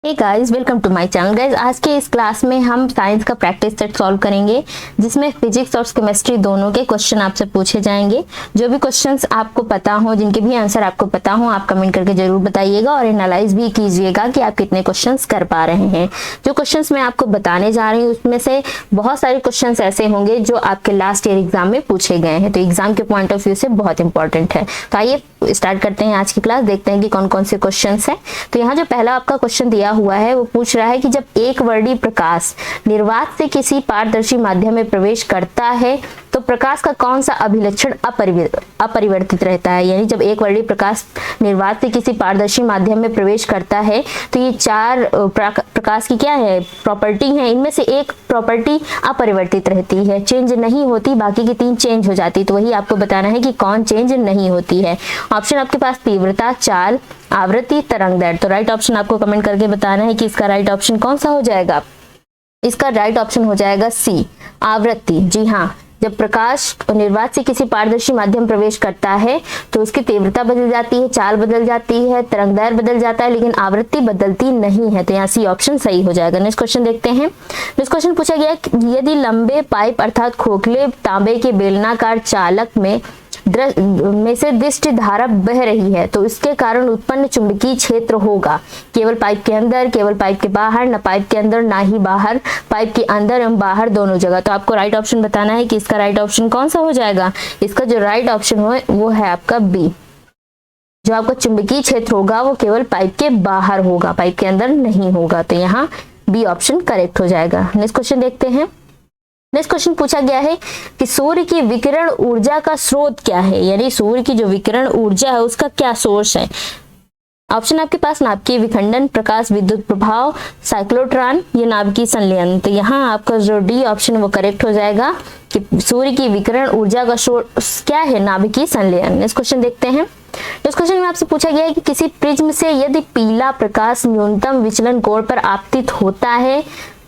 Hey guys, welcome to my channel. Guys, आज के इस क्लास में हम साइंस का प्रैक्टिस सेट सॉल्व करेंगे, जिसमें फिजिक्स और केमिस्ट्री दोनों के क्वेश्चन आपसे पूछे जाएंगे। जो भी क्वेश्चंस आपको पता हो, जिनके भी आंसर आपको पता हो, आप कमेंट करके जरूर बताइएगा और एनालाइज भी कीजिएगा कि आप कितने क्वेश्चंस कर पा रहे हैं। जो क्वेश्चंस मैं आपको बताने जा रही हूँ उसमें से बहुत सारे क्वेश्चंस ऐसे होंगे जो आपके लास्ट ईयर एग्जाम में पूछे गए हैं, तो एग्जाम के पॉइंट ऑफ व्यू से बहुत इंपॉर्टेंट है। तो आइए स्टार्ट करते हैं आज की क्लास, देखते हैं कि कौन कौन से क्वेश्चंस हैं। तो यहाँ जो पहला आपका क्वेश्चन दिया हुआ है वो पूछ रहा है कि जब एक वर्णी प्रकाश निर्वात से किसी पारदर्शी माध्यम में प्रवेश करता है तो प्रकाश का कौन सा अभिलक्षण अपरिवर्तित रहता है। यानी जब एक वर्णी प्रकाश निर्वात से किसी पारदर्शी माध्यम में प्रवेश करता है तो ये चार प्रकाश की क्या है, प्रॉपर्टी है, इनमें से एक प्रॉपर्टी अपरिवर्तित रहती है, चेंज नहीं होती, बाकी की तीन चेंज हो जाती। तो वही आपको बताना है कि कौन चेंज नहीं होती है। ऑप्शन आपके पास तीव्रता, चाल, आवृत्ति, तरंगदैर्घ्य। तो राइट ऑप्शन आपको कमेंट करके बताना है कि इसका राइट ऑप्शन कौन सा हो जाएगा। इसका राइट ऑप्शन हो जाएगा सी, आवृत्ति। जी हाँ, जब प्रकाश निर्वात से किसी पारदर्शी माध्यम प्रवेश करता है तो उसकी तीव्रता बदल जाती है, चाल बदल जाती है, तरंगदैर्घ्य बदल जाता है, लेकिन आवृत्ति बदलती नहीं है। तो यहाँ सी ऑप्शन सही हो जाएगा। नेक्स्ट क्वेश्चन देखते हैं। नेक्स्ट क्वेश्चन पूछा गया यदि लंबे पाइप अर्थात खोखले तांबे के बेलनाकार चालक में से दृष्टि धारा बह रही है तो इसके कारण उत्पन्न चुंबकीय क्षेत्र होगा केवल पाइप के अंदर, केवल पाइप के बाहर, न पाइप के अंदर ना ही बाहर, पाइप के अंदर एवं बाहर दोनों जगह। तो आपको राइट ऑप्शन बताना है कि इसका राइट ऑप्शन कौन सा हो जाएगा। इसका जो राइट ऑप्शन हो वो है आपका बी। जो आपका चुंबकीय क्षेत्र होगा वो केवल पाइप के बाहर होगा, पाइप के अंदर नहीं होगा। तो यहाँ बी ऑप्शन करेक्ट हो जाएगा। नेक्स्ट क्वेश्चन देखते हैं। नेक्स्ट क्वेश्चन पूछा गया है कि सूर्य की विकिरण ऊर्जा का स्रोत क्या है। यानी सूर्य की जो विकिरण ऊर्जा है उसका क्या सोर्स है। ऑप्शन आपके पास नाभिकीय विखंडन, प्रकाश विद्युत प्रभाव, साइक्लोट्रॉन या नाभिकीय संलयन। तो यहाँ आपका जो डी ऑप्शन वो करेक्ट हो जाएगा कि सूर्य की विकिरण ऊर्जा का सोर्स क्या है, नाभिकीय संलयन। नेक्स्ट क्वेश्चन देखते हैं। इस क्वेश्चन में आपसे पूछा गया है कि किसी प्रिज्म से यदि पीला प्रकाश न्यूनतम विचलन कोण पर आपतित होता है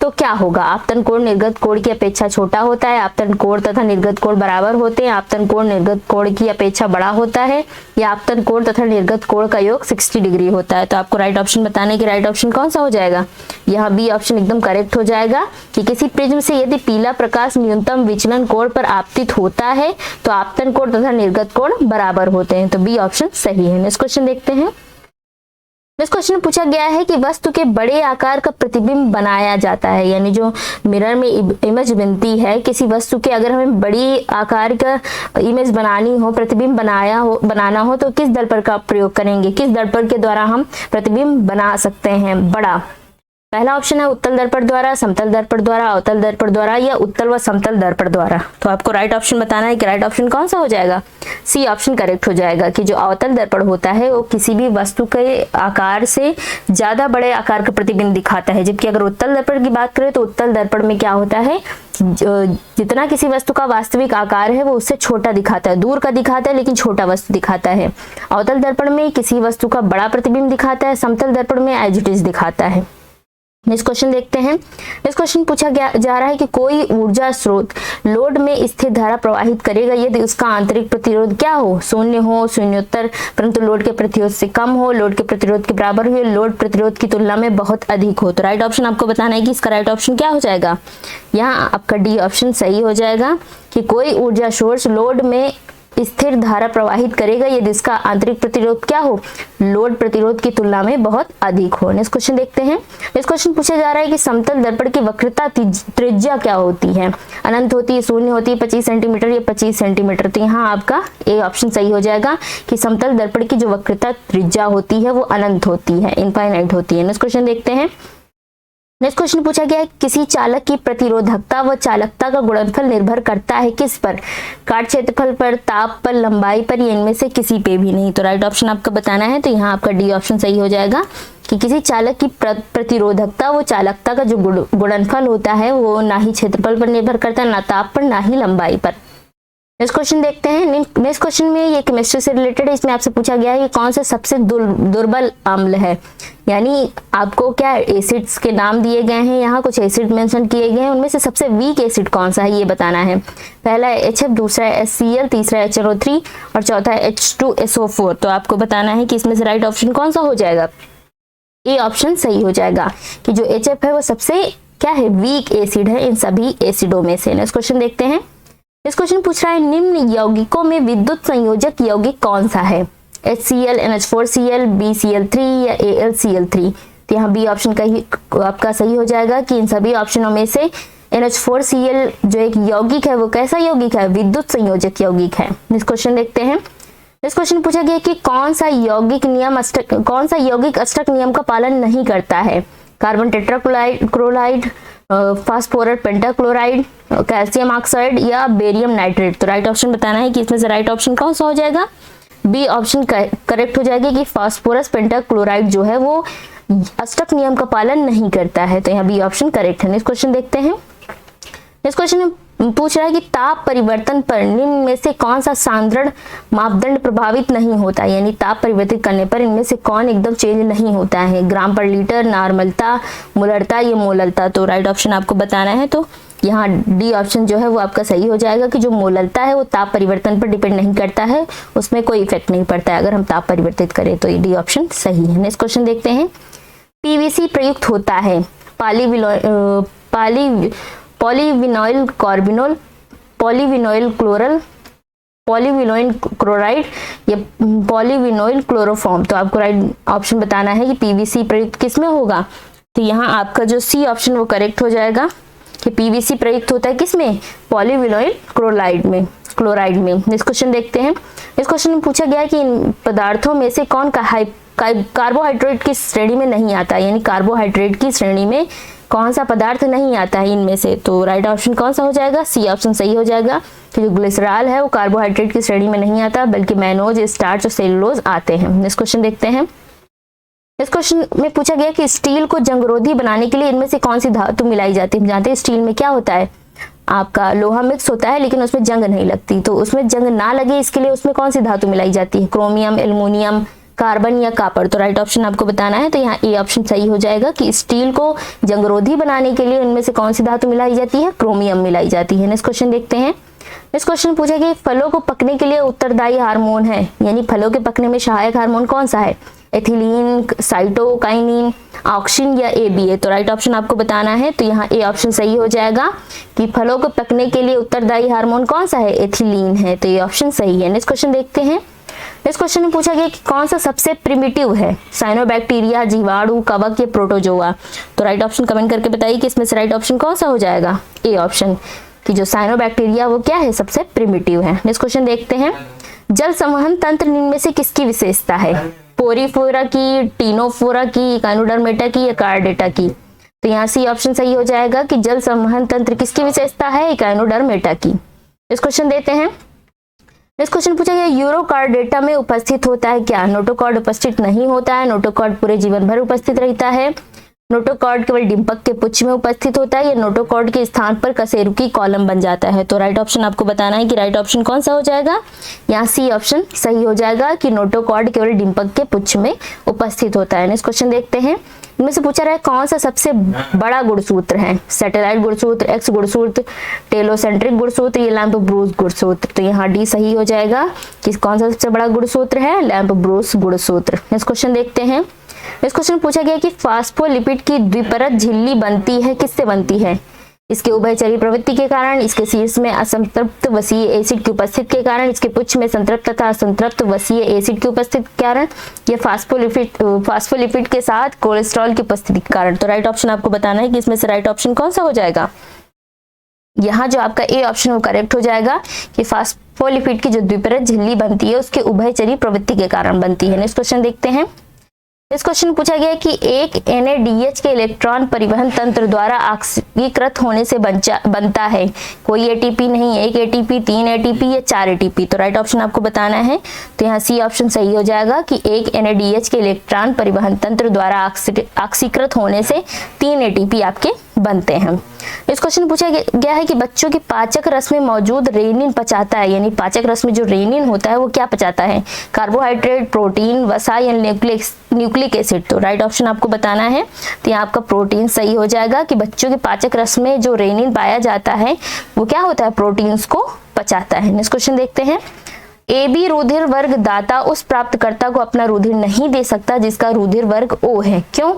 तो क्या होगा। आपतन कोण निर्गत कोण की अपेक्षा छोटा होता है, आपतन कोण तथा निर्गत कोण बराबर होते हैं, आपतन कोण निर्गत कोण की अपेक्षा बड़ा होता है, या आपतन कोण तथा निर्गत कोण का योग 60 डिग्री होता है। तो आपको राइट ऑप्शन बताने की राइट ऑप्शन कौन सा हो जाएगा। यहाँ बी ऑप्शन एकदम करेक्ट हो जाएगा कि किसी प्रिज्म से यदि पीला प्रकाश न्यूनतम विचलन कोण पर आपतित होता है तो आपतन कोण तथा निर्गत कोण बराबर होते हैं। तो बी ऑप्शन सही है। नेक्स्ट क्वेश्चन देखते हैं। नेक्स्ट क्वेश्चन पूछा गया है कि वस्तु के बड़े आकार का प्रतिबिंब बनाया जाता है। यानी जो मिरर में इमेज बनती है किसी वस्तु के, अगर हमें बड़ी आकार का इमेज बनानी हो, प्रतिबिंब बनाना हो तो किस दर्पण का प्रयोग करेंगे, किस दर्पण के द्वारा हम प्रतिबिंब बना सकते हैं बड़ा। पहला ऑप्शन है उत्तल दर्पण द्वारा, समतल दर्पण द्वारा, अवतल दर्पण द्वारा या उत्तल व समतल दर्पण द्वारा। तो आपको राइट ऑप्शन बताना है कि राइट ऑप्शन कौन सा हो जाएगा। सी ऑप्शन करेक्ट हो जाएगा कि जो अवतल दर्पण होता है वो किसी भी वस्तु के आकार से ज्यादा बड़े आकार का प्रतिबिंब दिखाता है, जबकि अगर उत्तल दर्पण की बात करें तो उत्तल दर्पण में क्या होता है, जितना किसी वस्तु का वास्तविक आकार है वो उससे छोटा दिखाता है, दूर का दिखाता है लेकिन छोटा वस्तु दिखाता है। अवतल दर्पण में किसी वस्तु का बड़ा प्रतिबिंब दिखाता है, समतल दर्पण में एज इट इज दिखाता है। नेक्स्ट क्वेश्चन देखते हैं। नेक्स्ट क्वेश्चन पूछा जा रहा है कि कोई ऊर्जा स्रोत लोड में स्थिर धारा प्रवाहित करेगा यदि उसका आंतरिक प्रतिरोध क्या हो, शून्य हो, शून्योत्तर, परंतु लोड के प्रतिरोध से कम हो, लोड के प्रतिरोध के बराबर हो, लोड प्रतिरोध की तुलना में बहुत अधिक हो। तो राइट ऑप्शन आपको बताना है कि इसका राइट ऑप्शन क्या हो जाएगा। यहाँ आपका डी ऑप्शन सही हो जाएगा कि कोई ऊर्जा सोर्स लोड में स्थिर धारा प्रवाहित करेगा यदि इसका आंतरिक प्रतिरोध क्या हो, लोड प्रतिरोध की तुलना में बहुत अधिक हो। नेक्स्ट क्वेश्चन देखते हैं। नेक्स्ट क्वेश्चन पूछा जा रहा है कि समतल दर्पण की वक्रता त्रिज्या क्या होती है, अनंत होती है, शून्य होती है, 25 सेंटीमीटर या 25 सेंटीमीटर। तो यहाँ आपका ए ऑप्शन सही हो जाएगा कि समतल दर्पण की जो वक्रता त्रिज्या होती है वो अनंत होती है, इनफाइनाइट होती है। नेक्स्ट क्वेश्चन देखते हैं। नेक्स्ट क्वेश्चन पूछा गया है किसी चालक की प्रतिरोधकता व चालकता का गुणनफल निर्भर करता है किस पर, काट क्षेत्रफल पर, ताप पर, लंबाई पर, या इनमें से किसी पे भी नहीं। तो राइट ऑप्शन आपको बताना है। तो यहाँ आपका डी ऑप्शन सही हो जाएगा कि किसी चालक की प्रतिरोधकता व चालकता का जो गुणनफल होता है वो ना ही क्षेत्रफल पर निर्भर करता है, ना ताप पर, ना ही लंबाई पर। नेक्स्ट क्वेश्चन देखते हैं। नेक्स्ट क्वेश्चन में ये केमिस्ट्री से रिलेटेड है। इसमें आपसे पूछा गया है कि कौन सा सबसे दुर्बल अम्ल है। यानी आपको क्या एसिड्स के नाम दिए गए हैं, यहाँ कुछ एसिड मेंशन किए गए हैं, उनमें से सबसे वीक एसिड कौन सा है ये बताना है। पहला है HF, दूसरा है HCl, तीसरा है HNO3 और चौथा है H2SO4। तो आपको बताना है कि इसमें से राइट ऑप्शन कौन सा हो जाएगा। ए ऑप्शन सही हो जाएगा कि जो HF है वो सबसे क्या है, वीक एसिड है इन सभी एसिडों में से। नेक्स्ट क्वेश्चन देखते हैं। इस क्वेश्चन पूछ रहा है निम्न यौगिकों में विद्युत संयोजक यौगिक कौन सा है, HCl, NH4Cl, BCl3 या AlCl3। तो यहाँ बी ऑप्शन का ही आपका सही हो जाएगा कि इन सभी ऑप्शनों में से NH4Cl जो एक यौगिक है वो कैसा यौगिक है, विद्युत संयोजक यौगिक है। नेक्स्ट क्वेश्चन देखते हैं। इस क्वेश्चन पूछा गया कि कौन सा यौगिक अष्टक नियम का पालन नहीं करता है, carbon tetrachloride, phosphorus pentachloride, calcium oxide या बेरियम नाइट्रेट। तो राइट ऑप्शन बताना है कि इसमें से राइट ऑप्शन कौन सा हो जाएगा, बी ऑप्शन करेक्ट हो जाएगी कि फास्फोरस पेंटाक्लोराइड जो है वो अष्टक नियम का पालन नहीं करता है। तो यहाँ बी ऑप्शन करेक्ट है। नेक्स्ट क्वेश्चन देखते हैं। इस क्वेश्चन में पूछ रहा है कि ताप परिवर्तन पर निम्न में से कौन सा सांद्रण मापदंड प्रभावित नहीं होता, यानी ताप परिवर्तित करने पर इनमें से कौन एकदम चेंज नहीं होता है, ग्राम पर लीटर, नॉर्मलता, मोलरता या मोललता। तो राइट ऑप्शन आपको बताना है। तो यहाँ डी ऑप्शन जो है वो आपका सही हो जाएगा कि जो मोललता है वो ताप परिवर्तन पर डिपेंड नहीं करता है, उसमें कोई इफेक्ट नहीं पड़ता है अगर हम ताप परिवर्तित करें। तो ये डी ऑप्शन सही है। नेक्स्ट क्वेश्चन देखते हैं। पीवीसी प्रयुक्त होता है पॉलीविनोइल कार्बिनोल, पॉलीविनोइल क्लोरल, पॉलीविनोइल क्लोराइड या पॉलीविनोइल क्लोरोफॉर्म। तो आपको राइट ऑप्शन बताना है कि पीवीसी प्रयुक्त किस में होगा। तो यहाँ आपका जो सी ऑप्शन वो करेक्ट हो जाएगा कि पीवीसी प्रयुक्त होता है किसमें, पॉलीविनोइल क्लोराइड में। नेक्स्ट क्वेश्चन देखते हैं। इस क्वेश्चन में पूछा गया कि इन पदार्थों में से कौन कार्बोहाइड्रेट की श्रेणी में नहीं आता, यानी कार्बोहाइड्रेट की श्रेणी में कौन सा पदार्थ नहीं आता है इनमें से। तो राइट ऑप्शन कौन सा हो जाएगा, सी ऑप्शन सही हो जाएगा कि जो ग्लिसरॉल है वो कार्बोहाइड्रेट की श्रेणी में नहीं आता, बल्कि मैनोज, स्टार्च और सेलुलोज आते हैं। नेक्स्ट क्वेश्चन देखते हैं। इस क्वेश्चन में पूछा गया कि स्टील को जंगरोधी बनाने के लिए इनमें से कौन सी धातु मिलाई जाती है। हम जानते हैं स्टील में क्या होता है, आपका लोहा मिक्स होता है लेकिन उसमें जंग नहीं लगती, तो उसमें जंग ना लगे इसके लिए उसमें कौन सी धातु मिलाई जाती है, क्रोमियम, एल्युमिनियम, कार्बन या कॉपर। तो राइट ऑप्शन आपको बताना है। तो यहाँ ए ऑप्शन सही हो जाएगा कि स्टील को जंगरोधी बनाने के लिए इनमें से कौन सी धातु मिलाई जाती है, क्रोमियम मिलाई जाती है। नेक्स्ट क्वेश्चन देखते हैं। इस क्वेश्चन पूछा गया फलों को पकने के लिए उत्तरदायी हार्मोन है, यानी फलों के पकने में सहायक हार्मोन कौन सा है, एथिलीन, साइटोकाइनिन, ऑक्सिन या एबीए। तो राइट ऑप्शन आपको बताना है। तो यहाँ ए ऑप्शन सही हो जाएगा कि फलों को पकने के लिए उत्तरदायी हार्मोन कौन सा है, एथिलीन है। तो ये ऑप्शन सही है। नेक्स्ट क्वेश्चन देखते हैं। इस क्वेश्चन में पूछा गया कि कौन सा सबसे प्रिमिटिव है, साइनोबैक्टीरिया, जीवाणु, कवक या प्रोटोजोआ। तो राइट ऑप्शन कमेंट करके बताइए कि इसमें से राइट ऑप्शन कौन सा हो जाएगा, ए ऑप्शन कि जो साइनोबैक्टीरिया वो क्या है, सबसे प्रिमिटिव है। नेक्स्ट क्वेश्चन देखते हैं। जल संवहन तंत्र इनमें से किसकी विशेषता है, पोरीफोरा की, टीनोफोरा की, इकाइनोडर्मेटा की या कार्डेटा की। तो यहाँ सी ऑप्शन सही हो जाएगा कि जल संवहन तंत्र किसकी विशेषता है, इकाइनोडर्मेटा की। इस क्वेश्चन देते हैं। इस क्वेश्चन पूछा गया यूरोकार्डेटा में उपस्थित होता है क्या, नोटोकॉर्ड उपस्थित नहीं होता है, नोटोकॉर्ड पूरे जीवन भर उपस्थित रहता है, नोटोकॉर्ड केवल डिंपक के पुच्छ में उपस्थित होता है, या नोटोकॉर्ड के स्थान पर कशेरुकी कॉलम बन जाता है। तो राइट ऑप्शन आपको बताना है कि राइट ऑप्शन कौन सा हो जाएगा, यहाँ सी ऑप्शन सही हो जाएगा कि नोटोकॉर्ड केवल डिंपक के पुच्छ में उपस्थित होता है। नेक्स्ट क्वेश्चन देखते हैं। इनमें से पूछा रहा है कौन सा सबसे बड़ा गुणसूत्र है, सैटेलाइट गुणसूत्र, एक्स गुणसूत्र, टेलोसेंट्रिक गुणसूत्र या लैम्प ब्रूस गुणसूत्र। तो यहाँ डी सही हो जाएगा कि कौन सा सबसे बड़ा गुणसूत्र है, लैम्प ब्रूस गुणसूत्र। नेक्स्ट क्वेश्चन देखते हैं। इस क्वेश्चन पूछा गया कि फास्फोलिपिड की द्विपरत झिल्ली बनती है, किससे बनती है, इसके उभयचरी प्रवृत्ति के कारण, इसके शीर्ष में असंतृप्त वसीय एसिड की उपस्थिति के कारण, इसके पुच्छ में संतृप्त तथा असंतृप्त वसीय एसिड की उपस्थिति के कारण, या फास्फोलिपिड के साथ कोलेस्ट्रॉल की उपस्थिति के कारण। तो राइट ऑप्शन आपको बताना है कि इसमें से राइट ऑप्शन कौन सा हो जाएगा, यहाँ जो आपका ए ऑप्शन वो करेक्ट हो जाएगा कि फास्फोलिपिड की जो द्विपरत झिल्ली बनती है उसके उभयचरी प्रवृत्ति के कारण बनती है। नेक्स्ट क्वेश्चन देखते हैं। इस क्वेश्चन पूछा गया कि एक NADH के इलेक्ट्रॉन परिवहन तंत्र द्वारा ऑक्सीकृत होने से बनता है, कोई एटीपी नहीं, एक एटीपी, 3 एटीपी या 4 एटीपी। तो राइट ऑप्शन आपको बताना है। तो यहाँ सी ऑप्शन सही हो जाएगा कि एक NADH के इलेक्ट्रॉन परिवहन तंत्र द्वारा ऑक्सीकृत होने से 3 एटीपी आपके बनते हैं। इस क्वेश्चन पूछा गया है कि बच्चों की पाचक रस में मौजूद रेनिन पचाता है, यानी पाचक रस में जो रेनिन होता है वो क्या पचाता है, कार्बोहाइड्रेट, प्रोटीन, वसा या न्यूक्लिक एसिड। तो राइट ऑप्शन आपको बताना है। तो यहाँ आपका प्रोटीन सही हो जाएगा कि बच्चों के पाचक रस में जो रेनिन पाया जाता है वो क्या होता है, प्रोटीन्स को पचाता है। नेक्स्ट क्वेश्चन देखते हैं। ए बी रुधिर वर्ग दाता उस प्राप्तकर्ता को अपना रुधिर नहीं दे सकता जिसका रुधिर वर्ग ओ है। क्यों?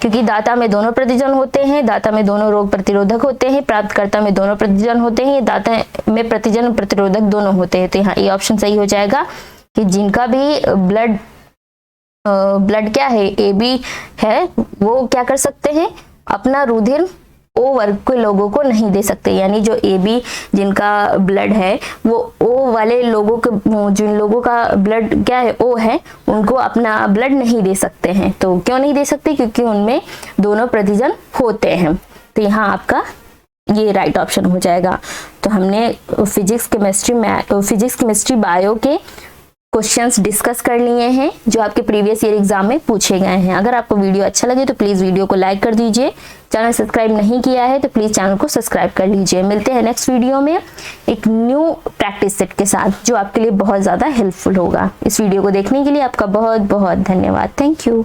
क्योंकि दाता में दोनों प्रतिजन होते हैं, दाता में दोनों रोग प्रतिरोधक होते हैं, प्राप्तकर्ता में दोनों प्रतिजन होते हैं, दाता में प्रतिजन प्रतिरोधक दोनों होते हैं। तो यहाँ ये ऑप्शन सही हो जाएगा कि जिनका भी ब्लड क्या है, ए बी है, वो क्या कर सकते हैं, अपना रुधिर ओ वर्ग के लोगों को नहीं दे सकते। यानी जो ए बी जिनका ब्लड है वो ओ वाले लोगों के, जिन लोगों का ब्लड क्या है ओ है, उनको अपना ब्लड नहीं दे सकते हैं। तो क्यों नहीं दे सकते? क्योंकि उनमें दोनों प्रतिजन होते हैं। तो यहाँ आपका ये राइट ऑप्शन हो जाएगा। तो हमने फिजिक्स केमिस्ट्री बायो के क्वेश्चंस डिस्कस कर लिए हैं जो आपके प्रीवियस ईयर एग्जाम में पूछे गए हैं। अगर आपको वीडियो अच्छा लगे तो प्लीज वीडियो को लाइक कर दीजिए। चैनल सब्सक्राइब नहीं किया है तो प्लीज चैनल को सब्सक्राइब कर लीजिए। मिलते हैं नेक्स्ट वीडियो में एक न्यू प्रैक्टिस सेट के साथ जो आपके लिए बहुत ज्यादा हेल्पफुल होगा। इस वीडियो को देखने के लिए आपका बहुत बहुत धन्यवाद। Thank you.